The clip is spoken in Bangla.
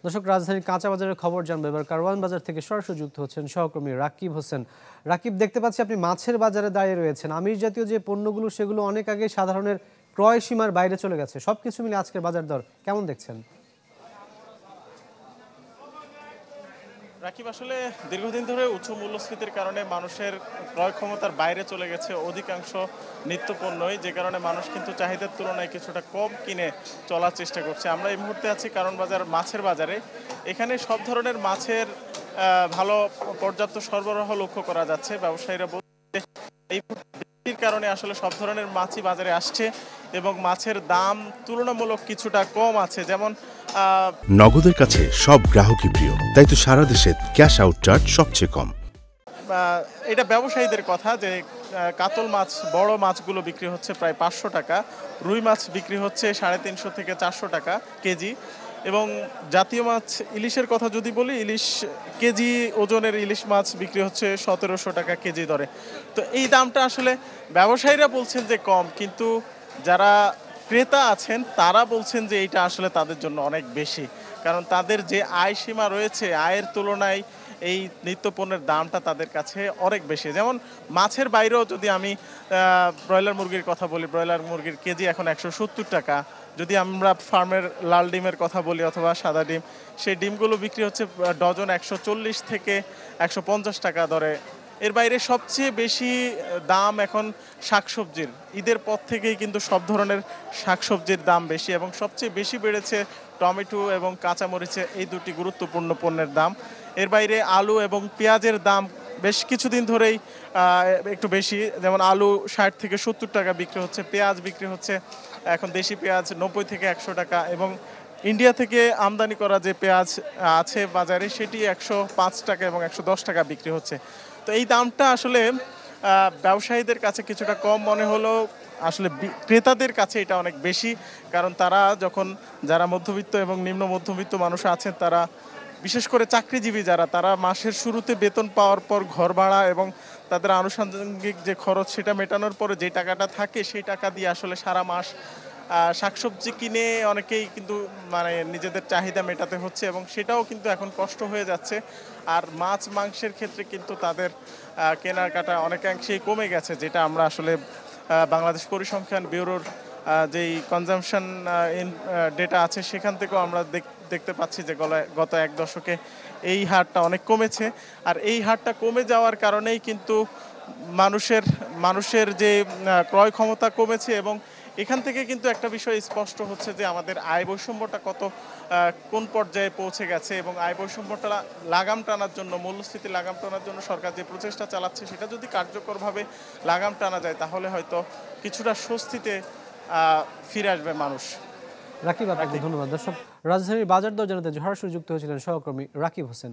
দর্শক, রাজধানীর কাঁচা বাজারের খবর জানবো। এবার কারওয়ান বাজার থেকে সরাসরি যুক্ত হচ্ছেন সহকর্মী রাকিব হোসেন। রাকিব, দেখতে পাচ্ছি আপনি মাছের বাজারে দাঁড়িয়ে রয়েছেন। আমিষ জাতীয় যে পণ্যগুলো সেগুলো অনেক আগে সাধারণের ক্রয় সীমার বাইরে চলে গেছে। সবকিছু মিলে আজকের বাজার দর কেমন দেখছেন? রাকিব, আসলে দীর্ঘদিন ধরে উচ্চ মূল্যস্ফীতির কারণে মানুষের ক্রয় ক্ষমতার বাইরে চলে গেছে অধিকাংশ নিত্যপণ্যই, যে কারণে মানুষ কিন্তু চাহিদার তুলনায় কিছুটা কম কিনে চলার চেষ্টা করছে। আমরা এই মুহূর্তে আছি কারণ বাজার মাছের বাজারে। এখানে সব ধরনের মাছের ভালো পর্যাপ্ত সরবরাহ লক্ষ্য করা যাচ্ছে। ব্যবসায়ীরা বলছে এই বৃষ্টির কারণে আসলে সব ধরনের মাছই বাজারে আসছে এবং মাছের দাম তুলনামূলক কিছুটা কম আছে। যেমন নগদের কাছে সব গ্রাহকই প্রিয়, তাই তো সারা দেশে ক্যাশ আউট চার্জ সবচেয়ে কম। এটা ব্যবসায়ীদের কথা যে কাতল মাছ, বড় মাছগুলো বিক্রি হচ্ছে প্রায় 500 টাকা, রুই মাছ বিক্রি হচ্ছে 350 থেকে 400 টাকা কেজি, এবং জাতীয় মাছ ইলিশের কথা যদি বলি, ইলিশ কেজি ওজনের ইলিশ মাছ বিক্রি হচ্ছে 1700 টাকা কেজি দরে। তো এই দামটা আসলে ব্যবসায়ীরা বলছেন যে কম, কিন্তু যারা ক্রেতা আছেন তারা বলছেন যে এইটা আসলে তাদের জন্য অনেক বেশি, কারণ তাদের যে আয় সীমা রয়েছে, আয়ের তুলনায় এই নিত্যপণ্যের দামটা তাদের কাছে অনেক বেশি। যেমন মাছের বাইরেও যদি আমি ব্রয়লার মুরগির কথা বলি, ব্রয়লার মুরগির কেজি এখন 170 টাকা। যদি আমরা ফার্মের লাল ডিমের কথা বলি অথবা সাদা ডিম, সেই ডিমগুলো বিক্রি হচ্ছে ডজন 140 থেকে 150 টাকা দরে। এর বাইরে সবচেয়ে বেশি দাম এখন শাকসবজির। ঈদের পর থেকেই কিন্তু সব ধরনের শাকসবজির দাম বেশি, এবং সবচেয়ে বেশি বেড়েছে টমেটো এবং কাঁচামরিচে, এই দুটি গুরুত্বপূর্ণ পণ্যের দাম। এর বাইরে আলু এবং পেঁয়াজের দাম বেশ কিছুদিন ধরেই একটু বেশি। যেমন আলু 60 থেকে 70 টাকা বিক্রি হচ্ছে, পেঁয়াজ বিক্রি হচ্ছে এখন দেশি পেঁয়াজ 90 থেকে 100 টাকা, এবং ইন্ডিয়া থেকে আমদানি করা যে পেঁয়াজ আছে বাজারে সেটি 105 টাকা এবং 110 টাকা বিক্রি হচ্ছে। তো এই দামটা আসলে ব্যবসায়ীদের কাছে কিছুটা কম মনে হলেও আসলে ক্রেতাদের কাছে এটা অনেক বেশি, কারণ তারা যখন, যারা মধ্যবিত্ত এবং নিম্ন মধ্যবিত্ত মানুষ আছেন, তারা বিশেষ করে চাকরিজীবী যারা, তারা মাসের শুরুতে বেতন পাওয়ার পর ঘর ভাড়া এবং তাদের আনুষঙ্গিক যে খরচ সেটা মেটানোর পরে যে টাকাটা থাকে, সেই টাকা দিয়ে আসলে সারা মাস শাকসবজি কিনে অনেকেই কিন্তু মানে নিজেদের চাহিদা মেটাতে হচ্ছে, এবং সেটাও কিন্তু এখন কষ্ট হয়ে যাচ্ছে। আর মাছ মাংসের ক্ষেত্রে কিন্তু তাদের কেনাকাটা অনেকাংশেই কমে গেছে, যেটা আমরা আসলে বাংলাদেশ পরিসংখ্যান ব্যুরোর যেই কনজামশন ডেটা আছে সেখান থেকেও আমরা দেখতে পাচ্ছি যে গত এক দশকে এই হারটা অনেক কমেছে। আর এই হারটা কমে যাওয়ার কারণেই কিন্তু মানুষের যে ক্রয় ক্ষমতা কমেছে, এবং এখান থেকে কিন্তু একটা বিষয় স্পষ্ট হচ্ছে যে আমাদের আয় বৈষম্যটা কোন পর্যায়ে পৌঁছে গেছে, এবং আয় বৈষম্যটা লাগাম টানার জন্য, মূল্যস্ফীতি লাগাম টানার জন্য সরকার যে প্রচেষ্টা চালাচ্ছে সেটা যদি কার্যকরভাবে লাগাম টানা যায়, তাহলে হয়তো কিছুটা স্বস্তিতে ফিরে আসবে মানুষ। রাকিব, আপনাকে ধন্যবাদ। দর্শক, রাজধানীর বাজার দর জানাতে সরাসরি যুক্ত হয়েছিলেন সহকর্মী রাকিব হোসেন।